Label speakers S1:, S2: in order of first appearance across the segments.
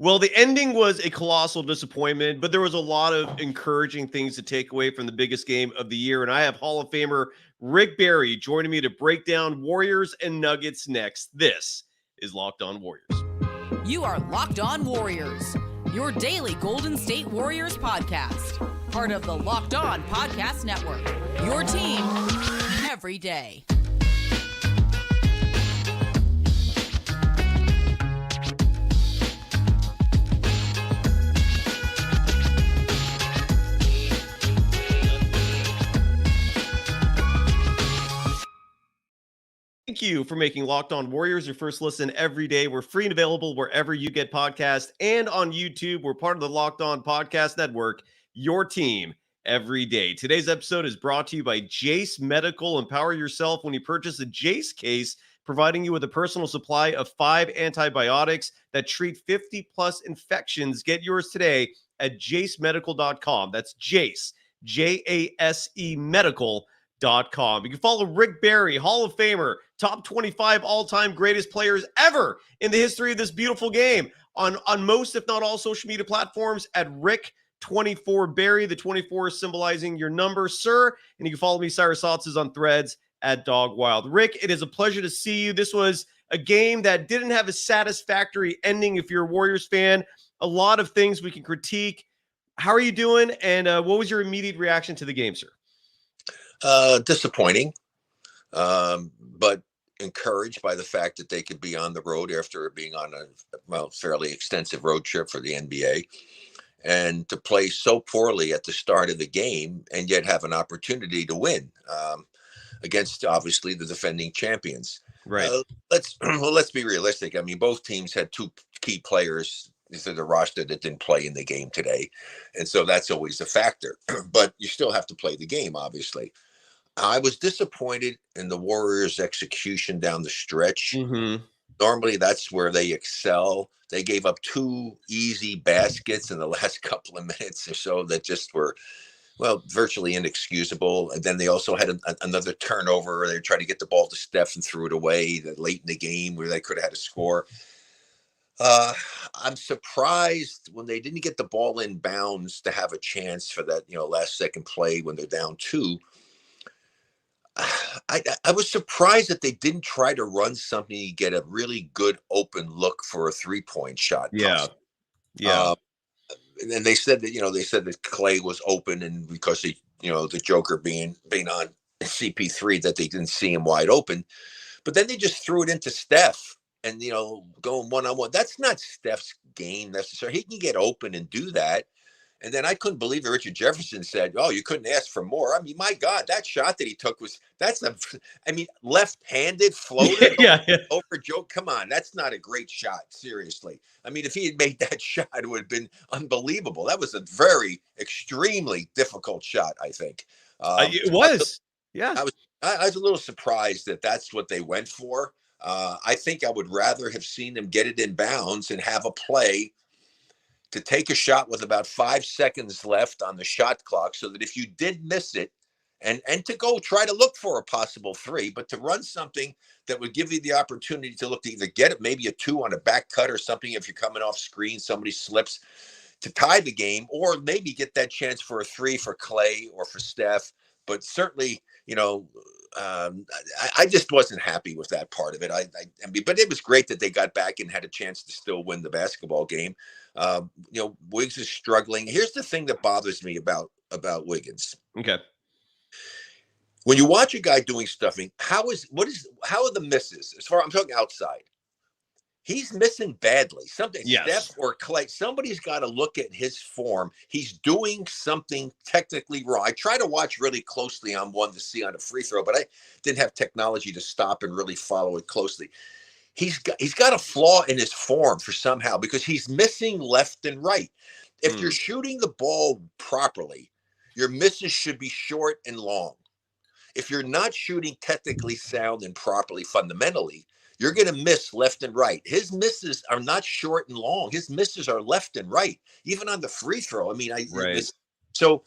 S1: Well, the ending was a colossal disappointment, but there was a lot of encouraging things to take away from the biggest game of the year. And I have Hall of Famer Rick Barry joining me to break down Warriors and Nuggets next. This is Locked On Warriors.
S2: You are Locked On Warriors, your daily Golden State Warriors podcast. Part of the Locked On Podcast Network, your team every day.
S1: Thank you for making Locked On Warriors your first listen every day. We're free and available wherever you get podcasts and on YouTube. We're part of the Locked On Podcast Network, your team every day. Today's episode is brought to you by Jace Medical. Empower yourself when you purchase a Jace case, providing you with a personal supply of 5 antibiotics that treat 50-plus infections. Get yours today at jacemedical.com. That's Jace, J-A-S-E medical.com. You can follow Rick Barry, Hall of Famer, top 25 all-time greatest players ever in the history of this beautiful game on most, if not all, social media platforms at Rick24Barry, the 24 symbolizing your number, sir. And you can follow me, Cyrus Saatsaz, on Threads at Dog Wild. Rick, it is a pleasure to see you. This was a game that didn't have a satisfactory ending if you're a Warriors fan. A lot of things we can critique. How are you doing? And what was your immediate reaction to the game, sir?
S3: Disappointing, but encouraged by the fact that they could be on the road after being on a fairly extensive road trip for the NBA, and to play so poorly at the start of the game and yet have an opportunity to win against obviously the defending champions.
S1: Right.
S3: Let's be realistic. I mean, both teams had 2 key players to the roster that didn't play in the game today, and so that's always a factor. But you still have to play the game, obviously. I was disappointed in the Warriors' execution down the stretch.
S1: Mm-hmm.
S3: Normally, that's where they excel. They gave up 2 easy baskets in the last couple of minutes or so that just were, virtually inexcusable. And then they also had another turnover. They tried to get the ball to Steph and threw it away late in the game where they could have had a score. I'm surprised when they didn't get the ball in bounds to have a chance for that, last second play when they're down 2. I was surprised that they didn't try to run something to get a really good open look for a 3-point shot.
S1: Yeah. Yeah.
S3: And then they said that Clay was open, and because the Joker being on CP3, that they didn't see him wide open. But then they just threw it into Steph and, going one-on-one. That's not Steph's game necessarily. He can get open and do that. And then I couldn't believe that Richard Jefferson said, "Oh, you couldn't ask for more." I mean, my God, that shot that he took left-handed floater over Joe. Come on, that's not a great shot. Seriously. I mean, if he had made that shot, it would have been unbelievable. That was a very extremely difficult shot, I think.
S1: It was.
S3: I was a little surprised that that's what they went for. I think I would rather have seen them get it in bounds and have a play to take a shot with about 5 seconds left on the shot clock, so that if you did miss it, and to go try to look for a possible 3, but to run something that would give you the opportunity to look to either get it, maybe a 2 on a back cut or something if you're coming off screen, somebody slips, to tie the game, or maybe get that chance for a 3 for Clay or for Steph. But certainly, I just wasn't happy with that part of it. But it was great that they got back and had a chance to still win the basketball game. Wiggs is struggling. Here's the thing that bothers me about Wiggins.
S1: Okay.
S3: When you watch a guy doing stuffing, how are the misses? As far I'm talking outside, he's missing badly. Something,
S1: yes.
S3: Steph or Clay, somebody's got to look at his form. He's doing something technically wrong. I try to watch really closely on one to see on a free throw, but I didn't have technology to stop and really follow it closely. He's got a flaw in his form somehow, because he's missing left and right. If you're shooting the ball properly, your misses should be short and long. If you're not shooting technically sound and properly, fundamentally, you're going to miss left and right. His misses are not short and long. His misses are left and right, even on the free throw. I mean, so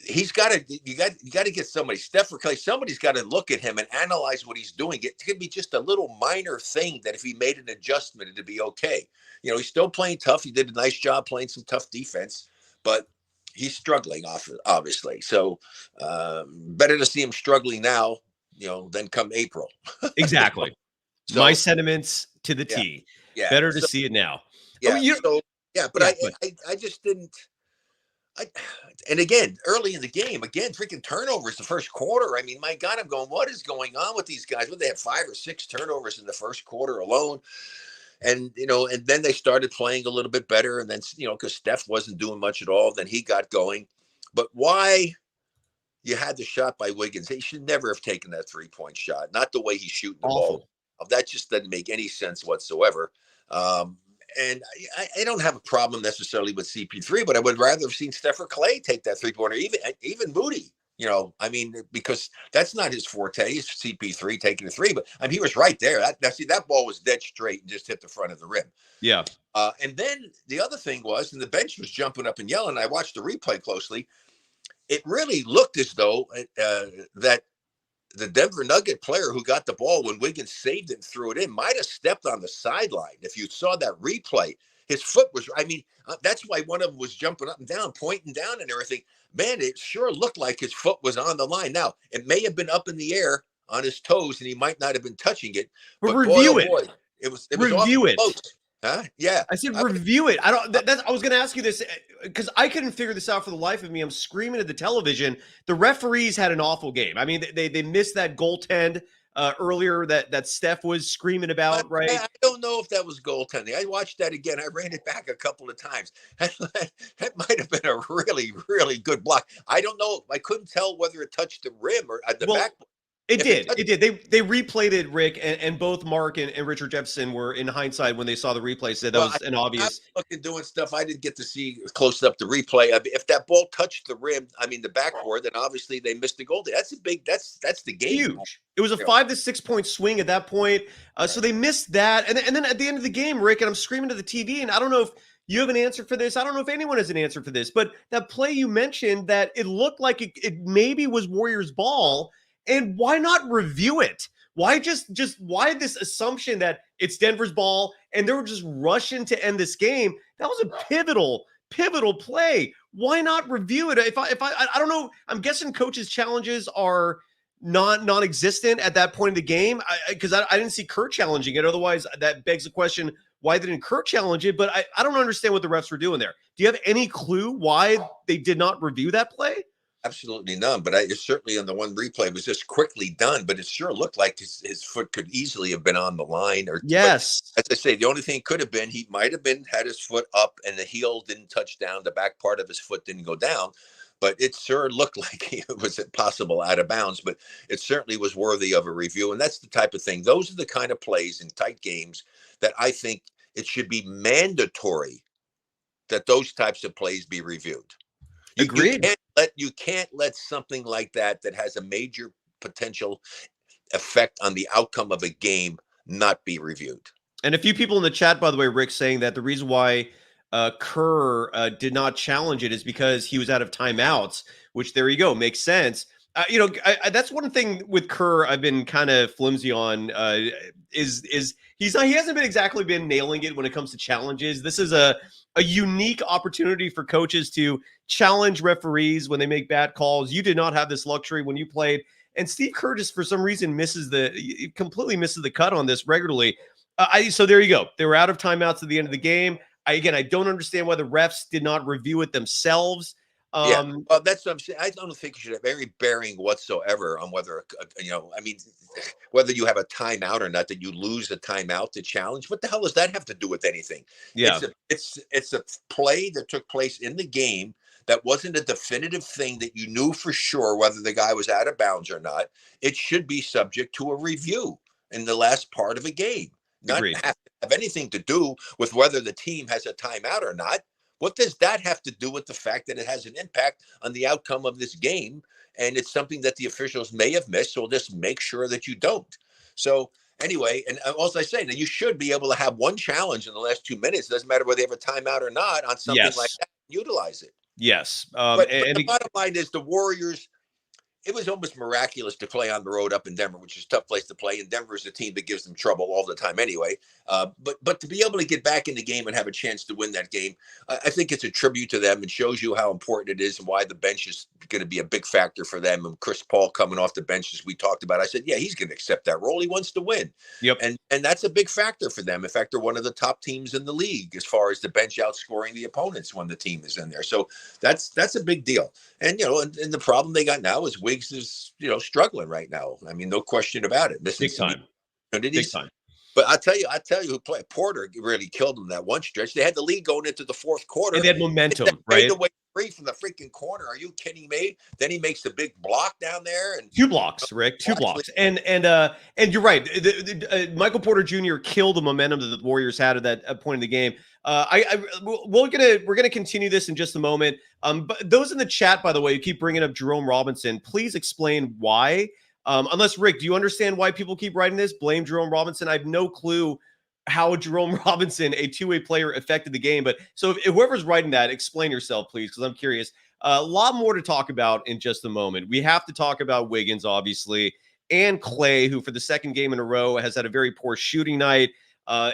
S3: he's got to, you got to get somebody, Steph or Clay, somebody's got to look at him and analyze what he's doing. It could be just a little minor thing that if he made an adjustment, it'd be okay. he's still playing tough. He did a nice job playing some tough defense, but he's struggling obviously. So better to see him struggling now, than come April.
S1: Exactly.
S3: So,
S1: my sentiments to the T.
S3: Yeah.
S1: Better to see it now.
S3: Yeah.
S1: I mean,
S3: I just didn't. And again, early in the game, freaking turnovers the first quarter. I mean, my God, I'm going, what is going on with these guys? Would they have 5 or 6 turnovers in the first quarter alone? And, and then they started playing a little bit better. And then, because Steph wasn't doing much at all, then he got going. But why you had the shot by Wiggins? He should never have taken that 3-point shot. Not the way he's shooting the ball. That just doesn't make any sense whatsoever. And I don't have a problem necessarily with CP3, but I would rather have seen Steph or Clay take that 3-pointer, even Moody. Because that's not his forte. It's CP3 taking the 3, but he was right there. That ball was dead straight and just hit the front of the rim.
S1: Yeah.
S3: And then the other thing was, and the bench was jumping up and yelling. I watched the replay closely. It really looked as though that the Denver Nugget player who got the ball when Wiggins saved it and threw it in might have stepped on the sideline. If you saw that replay, his foot was, that's why one of them was jumping up and down, pointing down and everything. Man, it sure looked like his foot was on the line. Now, it may have been up in the air on his toes and he might not have been touching it.
S1: But review it.
S3: It was
S1: review it.
S3: Close. Huh? Yeah.
S1: I said review it. I was going to ask you this because I couldn't figure this out for the life of me. I'm screaming at the television. The referees had an awful game. I mean, they missed that goaltend earlier that Steph was screaming about, right?
S3: I don't know if that was goaltending. I watched that again. I ran it back a couple of times. That might have been a really, really good block. I don't know. I couldn't tell whether it touched the rim or at the back.
S1: It did. They replayed it, Rick, and both Mark and Richard Jefferson were in hindsight when they saw the replay said that was an obvious.
S3: I was fucking doing stuff. I didn't get to see close up the replay. If that ball touched the rim, the backboard, then obviously they missed the goal. That's a big. That's the game.
S1: Huge. It was a 5 to 6 point swing at that point. So they missed that, and then at the end of the game, Rick, and I'm screaming to the TV, and I don't know if you have an answer for this. I don't know if anyone has an answer for this, but that play you mentioned that it looked like it maybe was Warriors ball. And why not review it? Why just why this assumption that it's Denver's ball and they were just rushing to end this game? That was a pivotal play. Why not review it? If I don't know. I'm guessing coaches' challenges are non-existent at that point in the game because I didn't see Kurt challenging it. Otherwise, that begs the question: why didn't Kurt challenge it? But I don't understand what the refs were doing there. Do you have any clue why they did not review that play?
S3: Absolutely none, but it's certainly on the one replay it was just quickly done, but it sure looked like his foot could easily have been on the line. Or
S1: yes,
S3: as I say, the only thing could have been he might have had his foot up and the heel didn't touch down, the back part of his foot didn't go down, but it sure looked like it was possible out of bounds. But it certainly was worthy of a review, and that's the type of thing. Those are the kind of plays in tight games that I think it should be mandatory that those types of plays be reviewed.
S1: Agreed.
S3: You can't let something like that has a major potential effect on the outcome of a game not be reviewed.
S1: And a few people in the chat, by the way, Rick, saying that the reason why Kerr did not challenge it is because he was out of timeouts, which there you go, makes sense. That's one thing with Kerr I've been kind of flimsy on is he hasn't exactly been nailing it when it comes to challenges. This is a unique opportunity for coaches to challenge referees when they make bad calls. You did not have this luxury when you played. And Steve Kerr just for some reason completely misses the cut on this regularly. So there you go. They were out of timeouts at the end of the game. I don't understand why the refs did not review it themselves.
S3: Well, that's what I'm saying. I don't think you should have any bearing whatsoever on whether, whether you have a timeout or not, that you lose a timeout to challenge. What the hell does that have to do with anything?
S1: Yeah.
S3: It's a play that took place in the game that wasn't a definitive thing that you knew for sure whether the guy was out of bounds or not. It should be subject to a review in the last part of a game. Not have anything to do with whether the team has a timeout or not. What does that have to do with the fact that it has an impact on the outcome of this game? And it's something that the officials may have missed. So just make sure that you don't. So anyway, and also I say that you should be able to have one challenge in the last 2 minutes. It doesn't matter whether they have a timeout or not on something like that. Utilize it.
S1: Yes.
S3: But the bottom line is the Warriors, it was almost miraculous to play on the road up in Denver, which is a tough place to play. And Denver is a team that gives them trouble all the time anyway. But to be able to get back in the game and have a chance to win that game, I think it's a tribute to them. It shows you how important it is and why the bench is going to be a big factor for them. And Chris Paul coming off the bench, as we talked about, I said, yeah, he's going to accept that role. He wants to win.
S1: Yep.
S3: And that's a big factor for them. In fact, they're one of the top teams in the league as far as the bench outscoring the opponents when the team is in there. So that's a big deal. And, and the problem they got now is Wiggs is, struggling right now. I mean, no question about it.
S1: Big time.
S3: Big time. But I tell you who played. Porter really killed them that one stretch. They had the lead going into the fourth quarter.
S1: And they had momentum, right?
S3: Away free from the freaking corner. Are you kidding me? Then he makes the big block down there, and
S1: 2 blocks, Rick. 2 blocks. And you're right. Michael Porter Jr. killed the momentum that the Warriors had at that point in the game. We're gonna continue this in just a moment. But those in the chat, by the way, who keep bringing up Jerome Robinson, please explain why. Unless, Rick, do you understand why people keep writing this? Blame Jerome Robinson. I have no clue how Jerome Robinson, a two-way player, affected the game. But so if whoever's writing that, explain yourself, please, because I'm curious. A lot more to talk about in just a moment. We have to talk about Wiggins, obviously, and Clay, who for the second game in a row has had a very poor shooting night.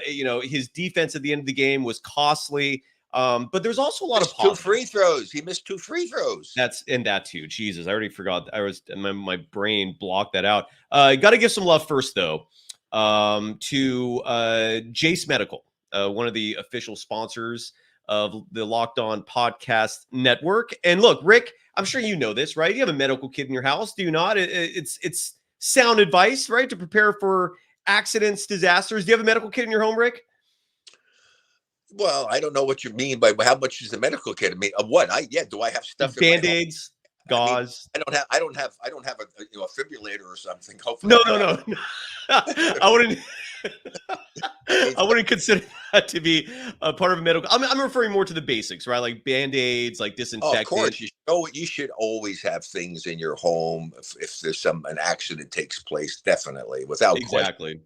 S1: His defense at the end of the game was costly. But there's also a lot of
S3: 2 free throws. He missed 2 free throws.
S1: That too. Jesus, I already forgot. My brain blocked that out. Got to give some love first, though, to Jace Medical, one of the official sponsors of the Locked On Podcast Network. And look, Rick, I'm sure you know this, right? You have a medical kit in your house, do you not? It's sound advice, right, to prepare for accidents, disasters. Do you have a medical kit in your home, Rick?
S3: Well, I don't know what you mean by how much is the medical kit. I mean, what? Do I have stuff?
S1: Band-aids, gauze.
S3: I don't have a fibrillator or something. Hopefully,
S1: no. I wouldn't consider that to be a part of a medical. I'm referring more to the basics, right? Like band-aids, like disinfectant.
S3: Oh, of course, you should always have things in your home if there's an accident takes place. Definitely, without
S1: exactly.
S3: question.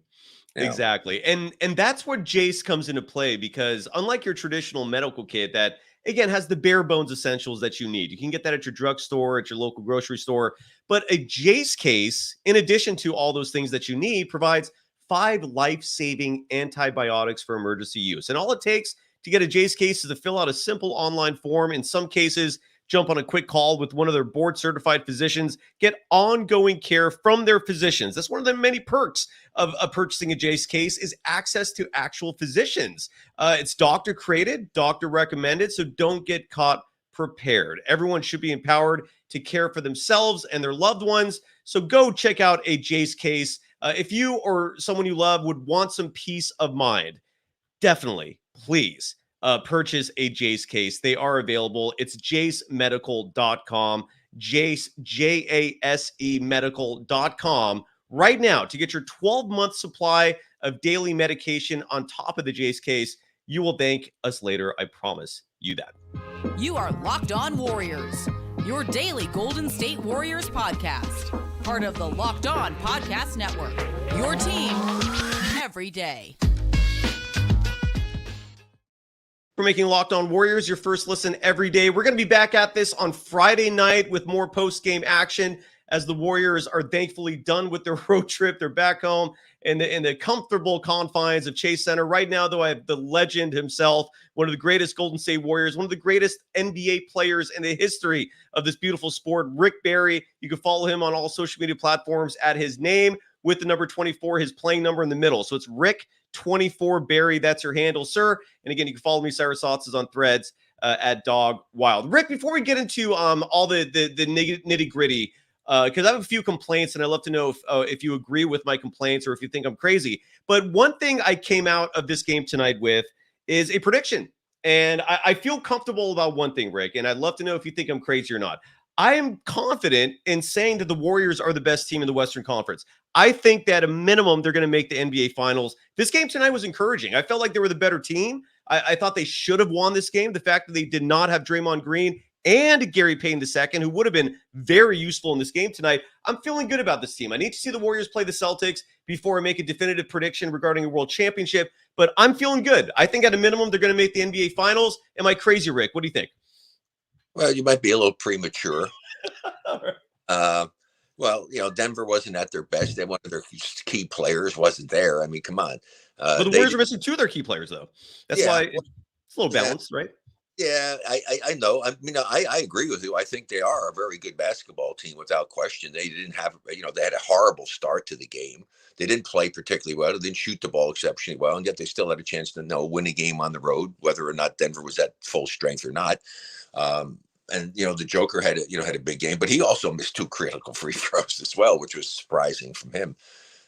S1: Exactly. And that's where Jace comes into play, because unlike your traditional medical kit that, again, has the bare bones essentials that you need, you can get that at your drugstore, at your local grocery store. But a Jace case, in addition to all those things that you need, provides 5 life-saving antibiotics for emergency use. And all it takes to get a Jace case is to fill out a simple online form. In some cases, jump on a quick call with one of their board-certified physicians, get ongoing care from their physicians. That's one of the many perks of purchasing a Jace case, is access to actual physicians. It's doctor-created, doctor-recommended, so don't get caught prepared. Everyone should be empowered to care for themselves and their loved ones, so go check out a Jace case. If you or someone you love would want some peace of mind, definitely, please, purchase a Jace case. They are available. It's jacemedical.com, Jace, Jase medical.com right now to get your 12-month supply of daily medication on top of the Jace case. You will thank us later. I promise you that.
S2: You are Locked On Warriors, your daily Golden State Warriors podcast. Part of the Locked On Podcast Network, your team every day.
S1: For making Locked On Warriors your first listen every day. We're going to be back at this on Friday night with more post-game action as the Warriors are thankfully done with their road trip. They're back home in the comfortable confines of Chase Center. Right now, though, I have the legend himself, one of the greatest Golden State Warriors, one of the greatest NBA players in the history of this beautiful sport, Rick Barry. You can follow him on all social media platforms at his name with the number 24, his playing number in the middle. So it's Rick 24 Barry. That's your handle, sir. And again, you can follow me, Cyrus Saatsaz, on Threads at Dog Wild. Rick, before we get into all the nitty gritty, because I have a few complaints, and I'd love to know if you agree with my complaints or if you think I'm crazy. But one thing I came out of this game tonight with is a prediction, and I feel comfortable about one thing, Rick, and I'd love to know if you think I'm crazy or not. I am confident in saying that the Warriors are the best team in the Western Conference. I think that at a minimum, they're going to make the NBA Finals. This game tonight was encouraging. I felt like they were the better team. I thought they should have won this game. The fact that they did not have Draymond Green and Gary Payton II, who would have been very useful in this game tonight, I'm feeling good about this team. I need to see the Warriors play the Celtics before I make a definitive prediction regarding a world championship, but I'm feeling good. I think at a minimum, they're going to make the NBA Finals. Am I crazy, Rick? What do you think?
S3: Well, you might be a little premature. Well, Denver wasn't at their best. One of their key players wasn't there. I mean, come on.
S1: But the Warriors are missing two of their key players, though. That's why it's a little balanced, right?
S3: Yeah, I know. I mean, I agree with you. I think they are a very good basketball team without question. They didn't have, they had a horrible start to the game. They didn't play particularly well. They didn't shoot the ball exceptionally well, and yet they still had a chance to win a game on the road, whether or not Denver was at full strength or not. And the Joker had a big game, but he also missed 2 critical free throws as well, which was surprising from him.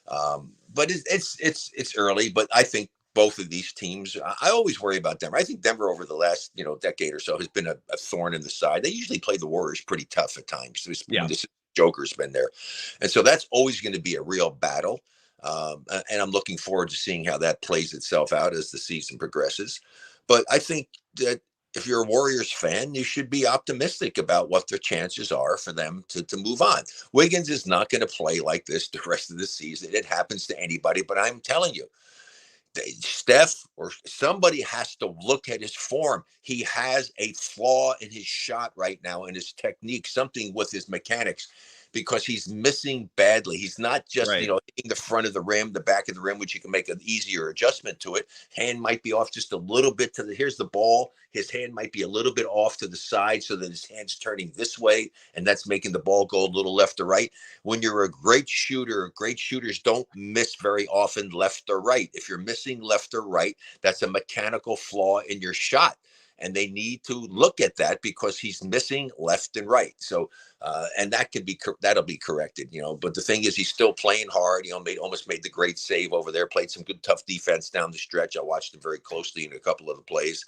S3: But it's early, but I think both of these teams, I always worry about Denver. I think Denver over the last, decade or so has been a thorn in the side. They usually play the Warriors pretty tough at times. This Joker's been there. And so that's always going to be a real battle. And I'm looking forward to seeing how that plays itself out as the season progresses. But I think that if you're a Warriors fan, you should be optimistic about what the chances are for them to move on. Wiggins is not going to play like this the rest of the season. It happens to anybody, but I'm telling you, Steph or somebody has to look at his form. He has a flaw in his shot right now, in his technique, something with his mechanics, because he's missing badly. He's not just, hitting the front of the rim, the back of the rim, which you can make an easier adjustment to it. Hand might be off just a little bit here's the ball. His hand might be a little bit off to the side so that his hand's turning this way, and that's making the ball go a little left or right. When you're a great shooter, great shooters don't miss very often left or right. If you're missing left or right, that's a mechanical flaw in your shot. And they need to look at that because he's missing left and right. So, and that'll be corrected, But the thing is, he's still playing hard. Almost made the great save over there. Played some good, tough defense down the stretch. I watched him very closely in a couple of the plays,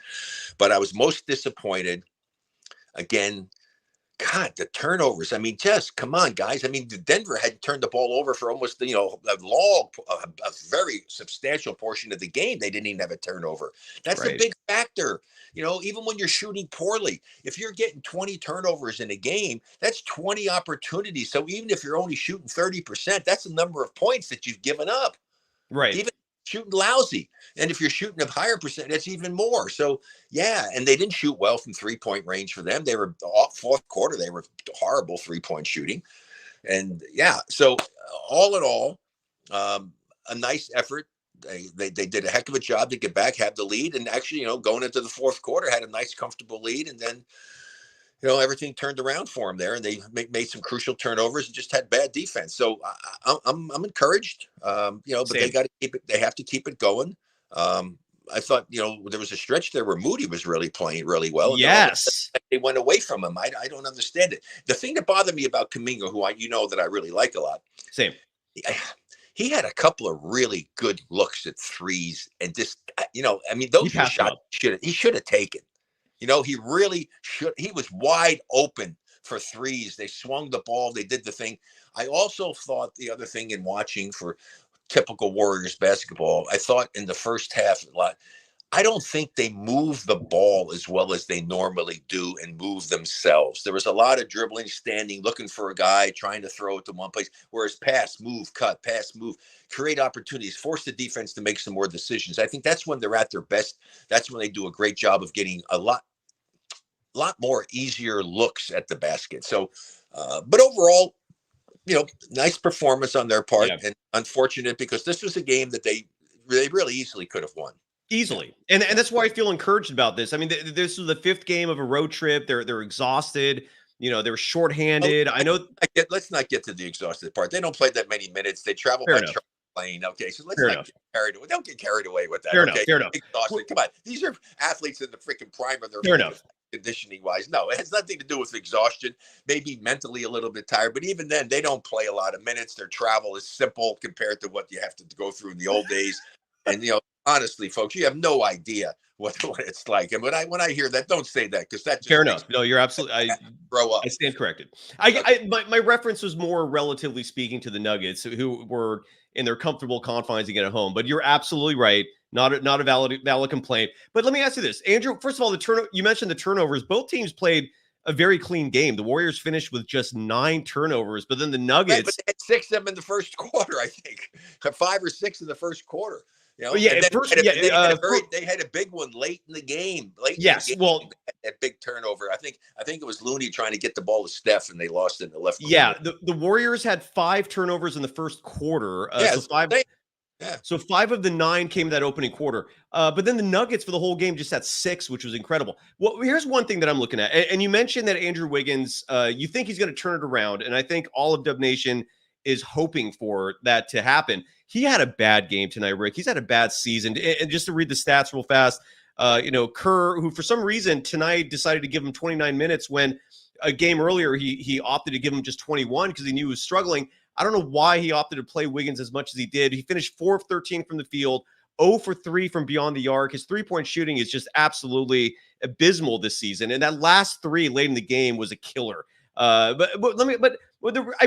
S3: but I was most disappointed. Again, God, the turnovers. I mean, just come on, guys. I mean, Denver had turned the ball over for almost, a very substantial portion of the game. They didn't even have a turnover. That's a big factor. Even when you're shooting poorly, if you're getting 20 turnovers in a game, that's 20 opportunities. So even if you're only shooting 30%, that's the number of points that you've given up.
S1: Right.
S3: Even shooting lousy. And if you're shooting a higher percent, that's even more. So, yeah. And they didn't shoot well from 3-point range for them. They were fourth quarter. They were horrible 3-point shooting. And yeah, so all in all, a nice effort. They did a heck of a job to get back, have the lead. And actually, going into the fourth quarter, had a nice, comfortable lead. And then, everything turned around for them there, and they made some crucial turnovers and just had bad defense. So I'm encouraged, but they got to keep it. They have to keep it going. I thought, there was a stretch there where Moody was really playing really well. And
S1: yes,
S3: they went away from him. I don't understand it. The thing that bothered me about Kuminga, who that I really like a lot.
S1: Same.
S3: He had a couple of really good looks at threes, and just, those were shots he should have taken. He really should. He was wide open for threes. They swung the ball. They did the thing. I also thought the other thing in watching for typical Warriors basketball, I thought in the first half a lot, I don't think they moved the ball as well as they normally do and move themselves. There was a lot of dribbling, standing, looking for a guy, trying to throw it to one place, whereas pass, move, cut, pass, move, create opportunities, force the defense to make some more decisions. I think that's when they're at their best. That's when they do a great job of getting a lot more easier looks at the basket. So, but overall, nice performance on their part, and unfortunate because this was a game that they really easily could have won.
S1: Easily. And that's why I feel encouraged about this. I mean, this was the 5th game of a road trip. They're exhausted. They're shorthanded. I know.
S3: Let's not get to the exhausted part. They don't play that many minutes. They travel by plane. Okay, so let's not get carried away. Don't get carried away with that.
S1: Fair enough.
S3: Exhausted. Come on. These are athletes in the freaking prime of their conditioning wise. No, it has nothing to do with exhaustion. Maybe mentally a little bit tired, but even then, they don't play a lot of minutes. Their travel is simple compared to what you have to go through in the old days. And honestly, folks, you have no idea what it's like. And when I hear that, don't say that, because that's
S1: fair enough. No, you're absolutely.
S3: Grow up.
S1: I stand corrected. My reference was more relatively speaking to the Nuggets, who were in their comfortable confines again at home. But you're absolutely right. Not a valid complaint. But let me ask you this, Andrew. First of all, you mentioned the turnovers. Both teams played a very clean game. The Warriors finished with just 9 turnovers, but then the Nuggets,
S3: but they had 6 of them in the first quarter. I think 5 or 6 in the first quarter.
S1: Yeah,
S3: And
S1: at
S3: then
S1: first,
S3: they had a big one late in the game.
S1: Yes, well,
S3: that big turnover. I think it was Looney trying to get the ball to Steph, and they lost it in the left
S1: yeah,
S3: corner.
S1: the Warriors had 5 turnovers in the first quarter.
S3: Yeah,
S1: So 5
S3: yeah.
S1: So 5 of the 9 came in that opening quarter. But then the Nuggets for the whole game just had 6, which was incredible. Well, here's one thing that I'm looking at. And you mentioned that Andrew Wiggins, you think he's going to turn it around. And I think all of Dub Nation is hoping for that to happen. He had a bad game tonight, Rick. He's had a bad season. And just to read the stats real fast, Kerr, who for some reason tonight decided to give him 29 minutes when a game earlier he opted to give him just 21 because he knew he was struggling. I don't know why he opted to play Wiggins as much as he did. He finished 4 of 13 from the field, 0 for 3 from beyond the arc. His three-point shooting is just absolutely abysmal this season. And that last 3 late in the game was a killer. I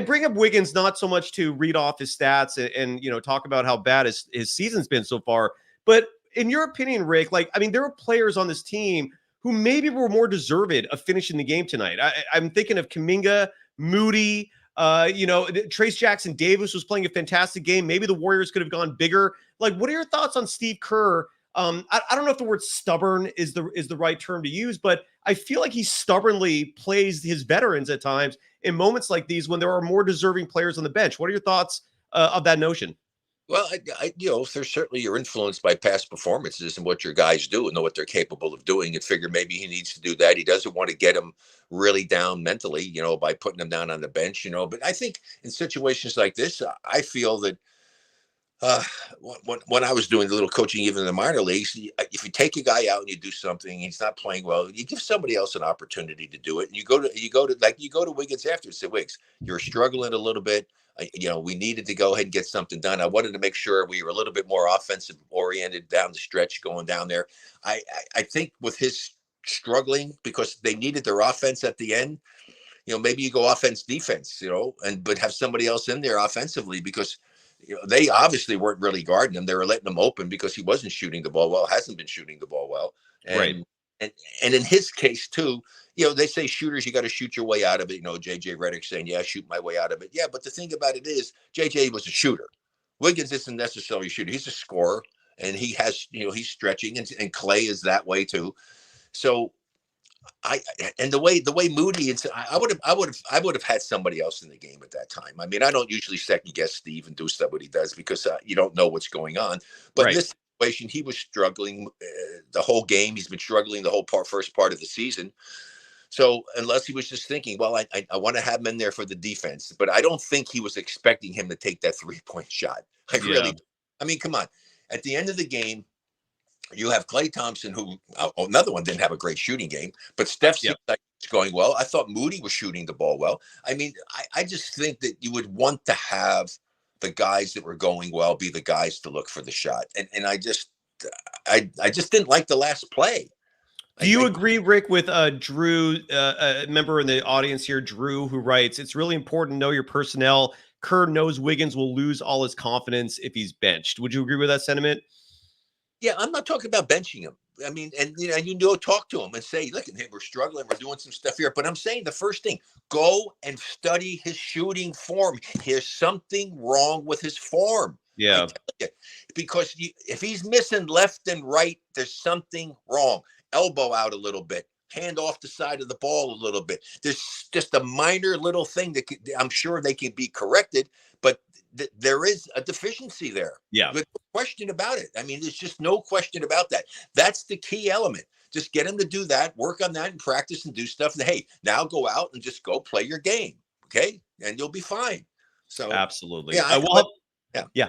S1: bring up Wiggins not so much to read off his stats and talk about how bad his season's been so far. But in your opinion, Rick, there are players on this team who maybe were more deserving of finishing the game tonight. I'm thinking of Kuminga, Moody. Trace Jackson Davis was playing a fantastic game. Maybe the Warriors could have gone bigger. What are your thoughts on Steve Kerr? I don't know if the word stubborn is the right term to use, but I feel like he stubbornly plays his veterans at times in moments like these when there are more deserving players on the bench. What are your thoughts of that notion?
S3: Well, there's certainly you're influenced by past performances and what your guys do and know what they're capable of doing, and figure maybe he needs to do that. He doesn't want to get him really down mentally, by putting him down on the bench, But I think in situations like this, I feel that when I was doing a little coaching, even in the minor leagues, if you take a guy out and you do something, he's not playing well, you give somebody else an opportunity to do it. And you go to Wiggins after and say, Wiggs, you're struggling a little bit. We needed to go ahead and get something done. I wanted to make sure we were a little bit more offensive oriented down the stretch going down there. I think with his struggling because they needed their offense at the end, maybe you go offense, defense, but have somebody else in there offensively because they obviously weren't really guarding him. They were letting him open because he wasn't shooting the ball well, hasn't been shooting the ball well.
S1: Right.
S3: And in his case too, they say shooters, you got to shoot your way out of it. JJ Redick saying, yeah, shoot my way out of it. Yeah. But the thing about it is JJ was a shooter. Wiggins isn't necessarily a shooter. He's a scorer and he has, he's stretching and Clay is that way too. So the way Moody and I would have had somebody else in the game at that time. I mean, I don't usually second guess Steve and do stuff what he does because you don't know what's going on. But
S1: right.
S3: In this situation, he was struggling the whole game. He's been struggling the whole first part of the season. So unless he was just thinking, well, I want to have him in there for the defense, but I don't think he was expecting him to take that 3-point shot. I mean, come on. At the end of the game, you have Klay Thompson, who another one didn't have a great shooting game, but Steph seems like it's going well. I thought Moody was shooting the ball well. I mean, I just think that you would want to have the guys that were going well be the guys to look for the shot. And I just didn't like the last play.
S1: Do you agree, Rick, with Drew, a member in the audience here, Drew, who writes, it's really important to know your personnel. Kerr knows Wiggins will lose all his confidence if he's benched. Would you agree with that sentiment?
S3: Yeah, I'm not talking about benching him. I mean, and talk to him and say, look, we're struggling, we're doing some stuff here. But I'm saying the first thing, go and study his shooting form. There's something wrong with his form.
S1: Yeah.
S3: Because if he's missing left and right, there's something wrong. Elbow out a little bit, hand off the side of the ball a little bit. There's just a minor little thing that I'm sure they can be corrected, but there is a deficiency there.
S1: Yeah.
S3: No question about it. I mean, there's just no question about that. That's the key element. Just get him to do that, work on that and practice and do stuff. And hey, now go out and just go play your game. Okay. And you'll be fine. So
S1: absolutely.
S3: Yeah.
S1: Yeah.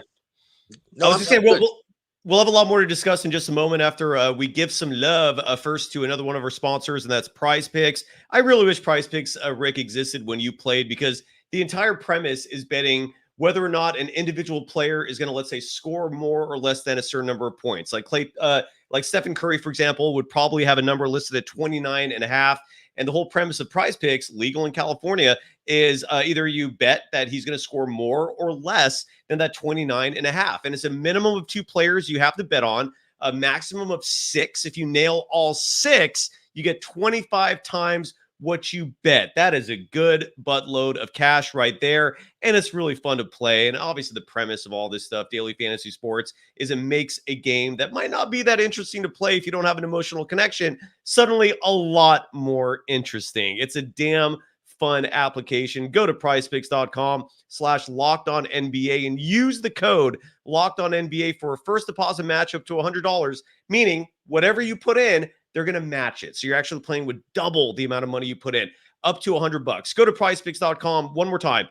S3: No,
S1: I was just saying, we'll have a lot more to discuss in just a moment after we give some love first to another one of our sponsors, and that's Prize Picks. I really wish Prize Picks, Rick, existed when you played, because the entire premise is betting whether or not an individual player is going to, let's say, score more or less than a certain number of points. Like Stephen Curry, for example, would probably have a number listed at 29.5. And the whole premise of Prize Picks, legal in California, is either you bet that he's going to score more or less than that 29.5. And it's a minimum of 2 players you have to bet on, a maximum of 6. If you nail all 6, you get 25 times what you bet. That is a good buttload of cash right there. And it's really fun to play. And obviously the premise of all this stuff, daily fantasy sports, is it makes a game that might not be that interesting to play if you don't have an emotional connection suddenly a lot more interesting. It's a damn fun application. Go to prizepicks.com/lockedonnba and use the code LockedOnNBA for a first deposit match up to $100, meaning whatever you put in, they're going to match it. So you're actually playing with double the amount of money you put in, up to $100. Go to prizepicks.com one more time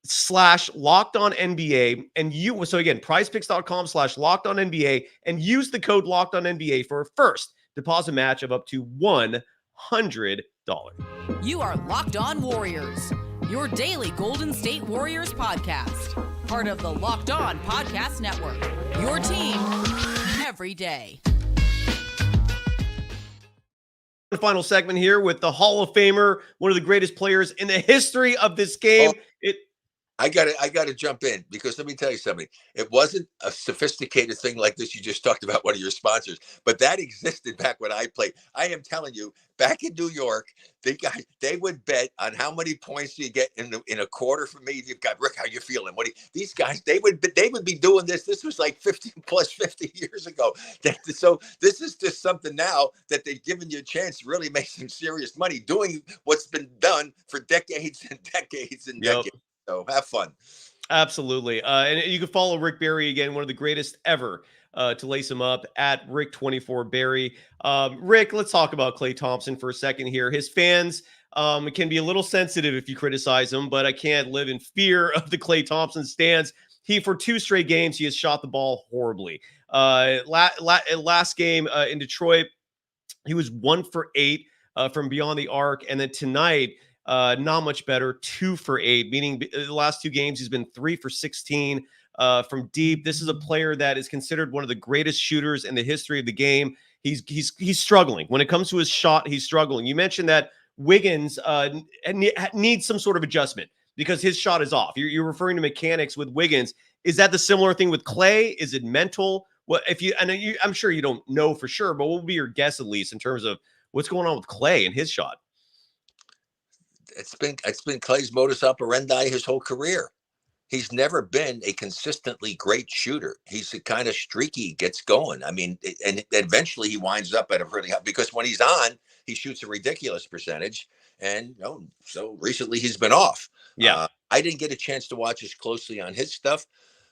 S1: /LockedOnNBA and so again, prizepicks.com /LockedOnNBA and use the code LockedOnNBA for a first deposit match of up to $100.
S2: You are Locked On Warriors, your daily Golden State Warriors podcast. Part of the Locked On Podcast Network, your team every day.
S1: The final segment here with the Hall of Famer, one of the greatest players in the history of this game.
S3: I gotta jump in because let me tell you something. It wasn't a sophisticated thing like this. You just talked about one of your sponsors, but that existed back when I played. I am telling you, back in New York, they would bet on how many points you get in a quarter. For me, you've got Rick. How you feeling? These guys? They would be doing this. This was like 50 years ago. So this is just something now that they've given you a chance to really make some serious money doing what's been done for decades and decades and decades. So have fun.
S1: Absolutely. And you can follow Rick Barry again, one of the greatest ever to lace him up at Rick24Barry. Rick, let's talk about Klay Thompson for a second here. His fans can be a little sensitive if you criticize him, but I can't live in fear of the Klay Thompson stands. For 2 straight games, he has shot the ball horribly. Last game in Detroit, he was 1 for 8 from beyond the arc. And then tonight, not much better, 2 for 8, meaning the last 2 games he's been 3 for 16 from deep. This is a player that is considered one of the greatest shooters in the history of the game. He's struggling when it comes to his shot. He's struggling. You mentioned that Wiggins needs some sort of adjustment because his shot is off. You're referring to mechanics with Wiggins. Is that the similar thing with Klay? Is it mental? What if you? I'm sure you don't know for sure, but what would be your guess at least in terms of what's going on with Klay and his shot?
S3: It's been Klay's modus operandi his whole career. He's never been a consistently great shooter. He's the kind of streaky gets going. I mean, and eventually he winds up at a really high, because when he's on, he shoots a ridiculous percentage. And so recently he's been off.
S1: Yeah,
S3: I didn't get a chance to watch as closely on his stuff,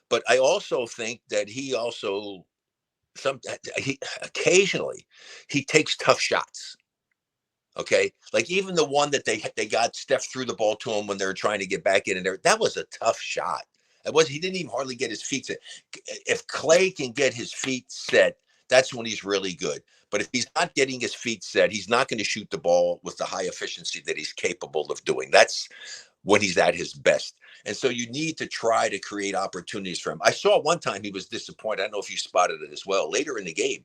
S3: but I also think that he occasionally he takes tough shots. Okay, like even the one that they got Steph threw the ball to him when they were trying to get back in, and that was a tough shot. He didn't even hardly get his feet set. If Klay can get his feet set, that's when he's really good. But if he's not getting his feet set, he's not going to shoot the ball with the high efficiency that he's capable of doing. That's when he's at his best. And so you need to try to create opportunities for him. I saw one time he was disappointed. I don't know if you spotted it as well. Later in the game,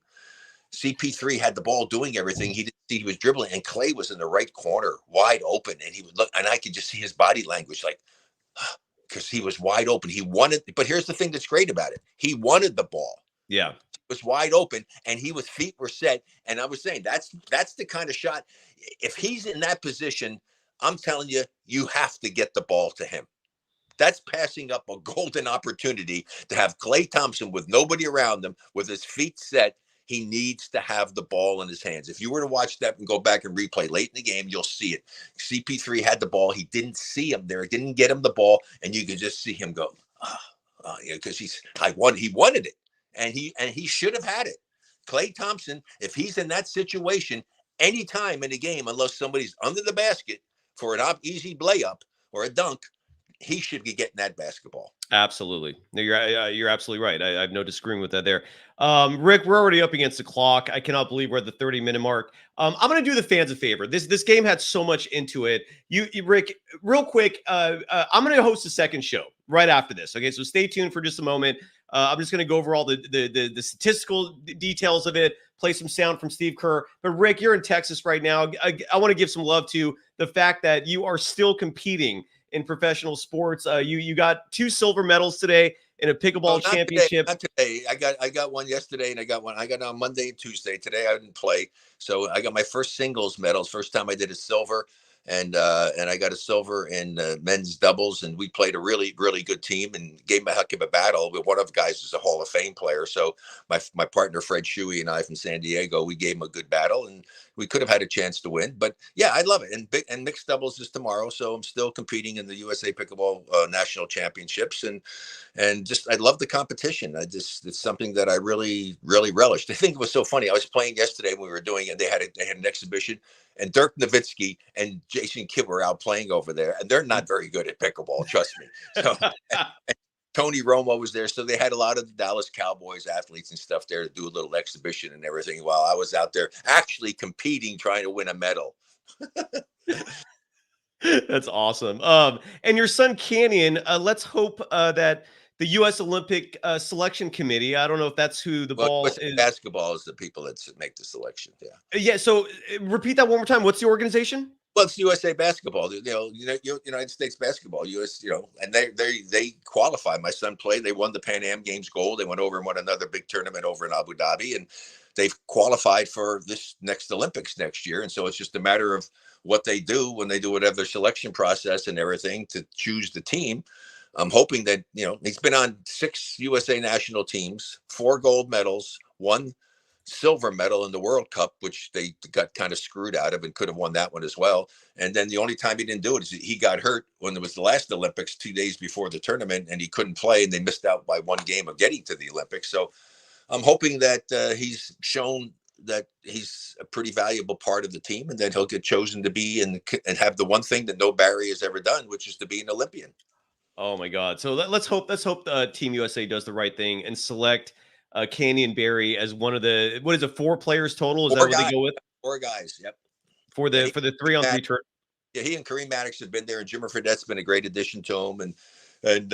S3: CP3 had the ball doing everything. He was dribbling, and Klay was in the right corner, wide open, and he would look, and I could just see his body language, like, because he was wide open. He wanted, but here's the thing that's great about it: he wanted the ball.
S1: Yeah,
S3: it was wide open, and his feet were set. And I was saying that's the kind of shot. If he's in that position, I'm telling you, you have to get the ball to him. That's passing up a golden opportunity to have Klay Thompson with nobody around him, with his feet set. He needs to have the ball in his hands. If you were to watch that and go back and replay late in the game, you'll see it. CP3 had the ball. He didn't see him there. Didn't get him the ball. And you could just see him go, because he wanted it. And he should have had it. Klay Thompson, if he's in that situation, anytime in a game, unless somebody's under the basket for an easy layup or a dunk, he should be getting that basketball.
S1: Absolutely. No, you're absolutely right. I have no disagreeing with that there. Rick, we're already up against the clock. I cannot believe we're at the 30-minute mark. I'm going to do the fans a favor. This game had so much into it. You Rick, real quick, I'm going to host a second show right after this. Okay, so stay tuned for just a moment. I'm just going to go over all the statistical details of it, play some sound from Steve Kerr. But Rick, you're in Texas right now. I want to give some love to the fact that you are still competing in professional sports. You got 2 silver medals today in a pickleball
S3: not today.
S1: championship.
S3: Not today. I got one yesterday, and I got on Monday and Tuesday. Today I didn't play, so I got my first singles medals. First time I did a silver, and I got a silver in men's doubles, and we played a really good team and gave a heck of a battle. But one of the guys is a Hall of Fame player, so my partner Fred Shuey and I from San Diego, we gave him a good battle, and we could have had a chance to win. But yeah, I love it. And mixed doubles is tomorrow, so I'm still competing in the USA Pickleball National Championships, and just I love the competition. It's something that I really relished. I think it was so funny. I was playing yesterday when we were doing it. They had an exhibition, and Dirk Nowitzki and Jason Kidd were out playing over there, and they're not very good at pickleball, trust me. So and Tony Romo was there, so they had a lot of the Dallas Cowboys athletes and stuff there to do a little exhibition and everything while I was out there actually competing, trying to win a medal.
S1: That's awesome. And your son Canyon, let's hope that the U.S. Olympic Selection Committee, I don't know if that's who the ball is.
S3: Basketball is the people that make the selection. Yeah.
S1: Yeah. So repeat that one more time. What's the organization?
S3: Well, it's USA Basketball. United States Basketball. And they qualify. My son played. They won the Pan Am Games gold. They went over and won another big tournament over in Abu Dhabi, and they've qualified for this next Olympics next year. And so it's just a matter of what they do when they do whatever selection process and everything to choose the team. I'm hoping that, he's been on 6 USA national teams, 4 gold medals, 1 silver medal in the World Cup, which they got kind of screwed out of and could have won that one as well. And then the only time he didn't do it is he got hurt when it was the last Olympics 2 days before the tournament, and he couldn't play, and they missed out by 1 game of getting to the Olympics. So I'm hoping that he's shown that he's a pretty valuable part of the team, and that he'll get chosen to be and have the one thing that no Barry has ever done, which is to be an Olympian.
S1: Oh my God! So let's hope Team USA does the right thing and select Canyon Barry as one of the 4 players total. Is
S3: 4
S1: that what they go with?
S3: 4 guys. Yep.
S1: For the 3-on-3 tournament.
S3: Yeah, he and Kareem Maddox have been there, and Jimmer Fredette's been a great addition to him, and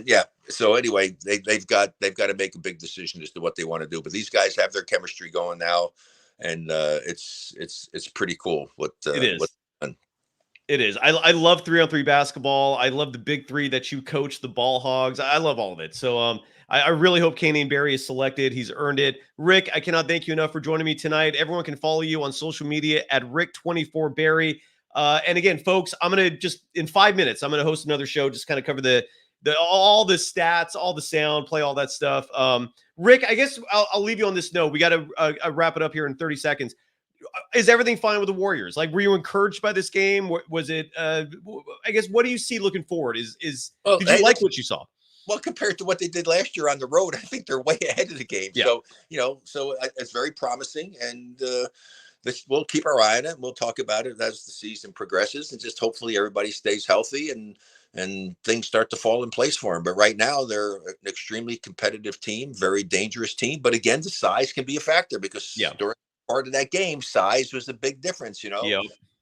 S3: yeah. So anyway, they've got to make a big decision as to what they want to do. But these guys have their chemistry going now, and it's pretty cool.
S1: It is. It is. I love 3-on-3 basketball. I love the big 3 that you coach, the Ball Hogs. I love all of it. So I really hope Canyon Barry is selected. He's earned it. Rick, I cannot thank you enough for joining me tonight. Everyone can follow you on social media at Rick24Barry. And again, folks, I'm going to just in 5 minutes, I'm going to host another show, just kind of cover all the stats, all the sound, play all that stuff. Rick, I guess I'll leave you on this note. We got to wrap it up here in 30 seconds. Is everything fine with the Warriors? Like, were you encouraged by this game? Was it, I guess, what do you see looking forward? Did you like what you saw?
S3: Well, compared to what they did last year on the road, I think they're way ahead of the game. Yeah. So, it's very promising, and we'll keep our eye on it. And we'll talk about it as the season progresses, and just hopefully everybody stays healthy and things start to fall in place for them. But right now, they're an extremely competitive team, very dangerous team. But again, the size can be a factor because during part of that game, size was a big difference.
S1: Yep.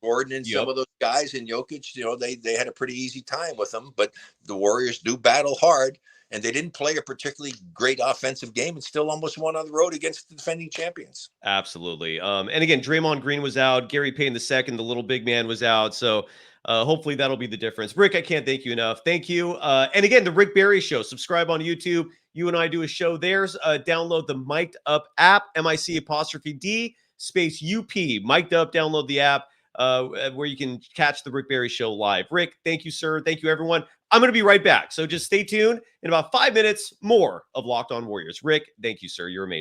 S3: Gordon and some of those guys in Jokic, they had a pretty easy time with them. But the Warriors do battle hard, and they didn't play a particularly great offensive game and still almost won on the road against the defending champions.
S1: Absolutely. And again, Draymond Green was out. Gary Payton II, the little big man, was out. So hopefully that'll be the difference. Rick, I can't thank you enough. Thank you. And again, the Rick Barry Show. Subscribe on YouTube. You and I do a show there. Download the Mic'd Up app, MIC''D space UP. Mic'd Up. Download the app where you can catch the Rick Barry Show live. Rick, thank you, sir. Thank you, everyone. I'm going to be right back. So just stay tuned. In about 5 minutes, more of Locked On Warriors. Rick, thank you, sir. You're amazing.